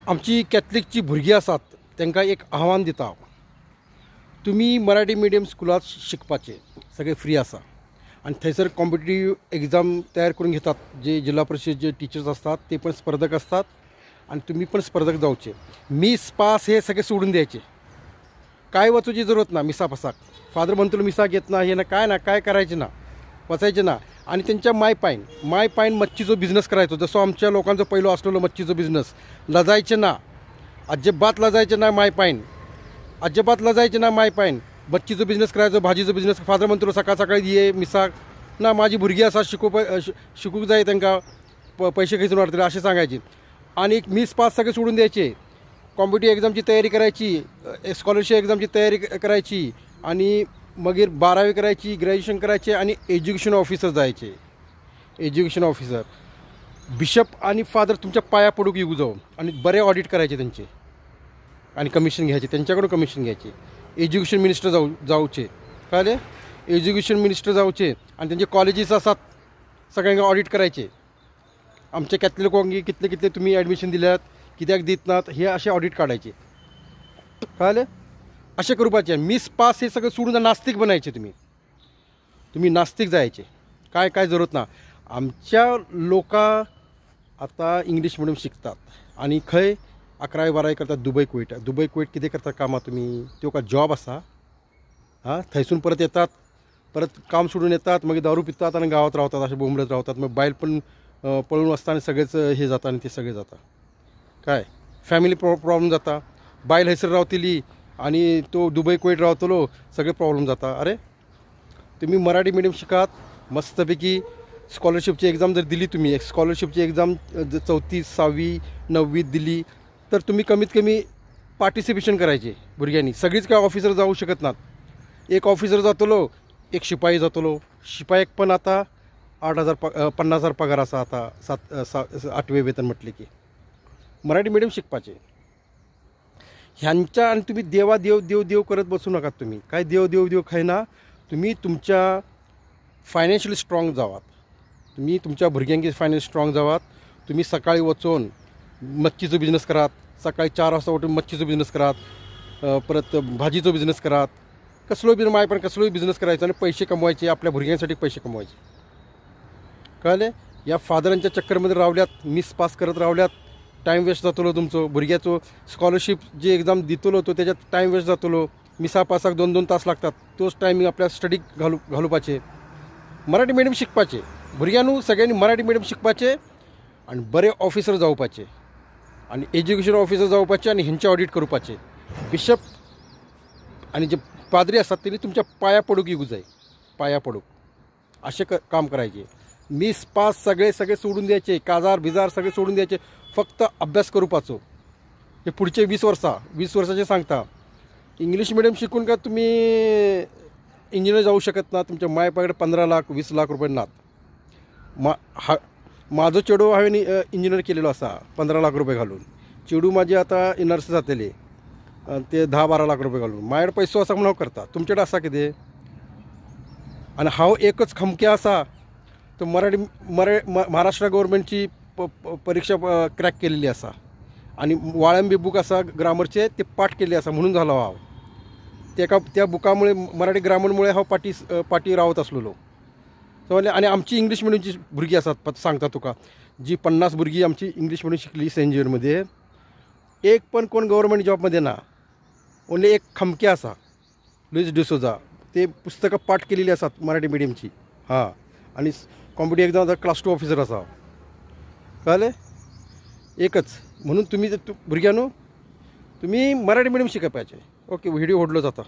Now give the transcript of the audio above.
आमची कॅथलिकची भुरगीं आसात तांकां एक आव्हान दिता। तुम्ही मराठी मिडियम स्कुलात शिकपाचे सगळे फ्री आसा आणि थंयसर कॉम्पिटिटिव्ह एग्जाम तयार करून घेतात। जे जिल्हा परिषदेचे टीचर्स असतात ते पण स्पर्धक असतात आणि तुम्ही पण स्पर्धक जाऊचे। मिस पास हे सगळे सोडून द्यायचे, काय वाचूची जरूरत ना। मिसापासाक फादर म्हणतो मिसा घेत ना, हे ना काय करायचे ना, वाचायचे ना। आणि त्यांच्या माय पायन मच्छीचो बिझनेस करायचो, जसं आमच्या लोकांचं पहिलं असलेलं मच्छीचो बिझनेस। लजायचे ना, अजिबात लजायचे ना माय पायन, अजिबात लजायचे ना माय पायन। मच्छीचो बिझनेस करायचो, भाजीचो बिझनेस। फादर म्हणतो सकाळ सकाळी ये मिसाक ना, माझी भुरगीं आसा शिकूक जाय, तांकां पैसे खंयसून वाडटले असे सांगायचे। आणि मिस पास सगळे सोडून द्यायचे, कॉम्पिटिटिव्ह एक्झामची तयारी करायची, स्कॉलरशिप एक्झामची तयारी करायची आणि मागीर 12वी करायची, ग्रॅज्युएशन करायचे आणि एज्युकेशन ऑफिसर जायचे। एज्युकेशन ऑफिसर बिशप आणि फादर तुमच्या पाया पडूक येऊ जाऊ आणि बरे ऑडिट करायचे त्यांचे आणि कमिशन घ्यायचे, त्यांच्याकडून कमिशन घ्यायचे। एज्युकेशन मिनिस्टर जाऊचे, कळले? एज्युकेशन मिनिस्टर जाऊचे आणि त्यांचे कॉलेजेस असतात सगळ्यांना ऑडिट करायचे। आमच्या कॅथलिक वांगी कितले तुम्ही ॲडमिशन दिल्यात, कित्याक दित नात, हे असे ऑडिट काढायचे, कळले? असे करूपाचे। मिस पास हे सगळं सोडून नास्तिक बनायचे। तुम्ही नास्तिक जायचे, काय जरूरत ना। आमच्या लोका आता इंग्लिश मिडियम शिकतात आणि खंय 11वी 12वी करतात दुबई कुवेट कितें करता कामां तुम्ही? त्यो का जॉब आसा? हां, थंयसून परत येतात, परत काम सोडून येतात, मागीर दारू पितात आणि गावात रावतात, असे बोंबलत रावतात। मग बायल पण पळून असता आणि सगळेच हे जाता आणि ते सगळे जाता। काय फॅमिली प्रॉब्लेम जाता, बायल हयसर रावतली आणि तो दुबई कुवेट रावतलो, सगळे प्रॉब्लेम जाता। अरे तुम्ही मराठी मिडियम शिकात, मस्तपैकी स्कॉलरशिपची एक्झाम जर दिली, तुम्ही स्कॉलरशिपची एक्झाम 4थी 6वी 9वी दिली तर तुम्ही कमीत कमी पार्टिसिपेशन करायचे भुरग्यांनी। सगळीच काय ऑफिसर जाऊ शकत नात। एक ऑफिसर जातलो, एक शिपाई जातलो। शिपायाक पण आता 50,000 पगार असा आता 8वे वेतन म्हटले की। मराठी मिडियम शिकपाचे ह्यांच्या। आणि तुम्ही देव करत बसू नका। तुम्ही काय देव खायना, तुम्ही तुमच्या फायनान्शियली स्ट्रॉंग जावात। तुम्ही तुमच्या भुरग्यांकी फायनान्शियल स्ट्रॉंग जावात। तुम्ही सकाळी वचून मच्छीचो बिझनेस करात, सकाळी 4 वाजता उठून मच्छीचो बिझनेस करात, परत भाजीचो बिझनेस करात, कसलोय बी माय पण कसलोय बिझनेस करायचा आणि पैसे कमवायचे, आपल्या भुरग्यांसाठी पैसे कमवायचे, कळले? या फादरांच्या चक्करमध्ये रावल्यात, मिस पास करत रावल्यात, टाईम वेस्ट जातलो तुमचो। भुरग्याचो स्कॉलरशिप जी एक्झाम दितलो तो त्याच्यात टाईम वेस्ट जातलो। मिसा पासाक 2-2 तास लागतात, तोच टायमिंग आपल्या स्टडी घालूपाचे। मराठी मिडियम शिकपाचे भुरग्यांनू, सगळ्यांनी मराठी मिडियम शिकपाचे आणि बरे ऑफिसर जावपाचे आणि एज्युकेशन ऑफिसर जावपाचे आणि ह्यांचे ऑडिट करूपाचे। बिशप आणि जे पाद्री असतात त्यांनी तुमच्या पाया पडूक येऊ जाय, पाया पडूक असे काम करायचे। मिस पास सगळे सोडून द्यायचे, काजार बिजार सगळे सोडून द्यायचे, फक्त अभ्यास करूपाचो। हे पुढचे 20 वर्षाचे सांगता। इंग्लिश मिडियम शिकून का तुम्ही इंजिनियर जाऊ शकत ना? तुमच्या मायपाकडे 15 लाख 20 लाख रुपये नात। माझो चेडू हांवें इंजिनियर केलेलो असा 15 लाख रुपये घालून। चेडू माझी आता नर्स जातली ते 10-12 लाख रुपये घालून। माझ्याकडे पैसो असा म्हणून हांव करता, तुमच्याकडे असा कितें? आणि हांव एकच खमके असा, तो महाराष्ट्र गव्हर्नमेंटची परीक्षा क्रॅक केलेली असा आणि वाळंबी बुक असा ग्रामरचे, ते पाठ केले असा म्हणून झालो हांव। त्या बुकामुळे मराठी ग्रामरमुळे हांव पाठी रावत असलेलो समजले। आणि आमची इंग्लिश मिडियमची भुरगीं आसात, सांगता तुका, जी 50 भुरगीं आमची इंग्लिश मिडियम शिकली सेंट झेवियरमध्ये, एक पण कोण गव्हर्नमेंट जॉबमध्ये ना। ओन्ली एक खमके असा, लुईस डिसोजा, ते पुस्तकं पाठ केलेली असतात मराठी मिडियमची। हां, आणि कॉम्पिटिटिव्ह एक्झाम क्लास 2 ऑफिसर असा, कळले? एकच म्हणून तुम्ही भुरग्यांनो तुम्ही मराठी मिडियम शिकपाचे। ओके, व्हिडिओ ओढलो जाता।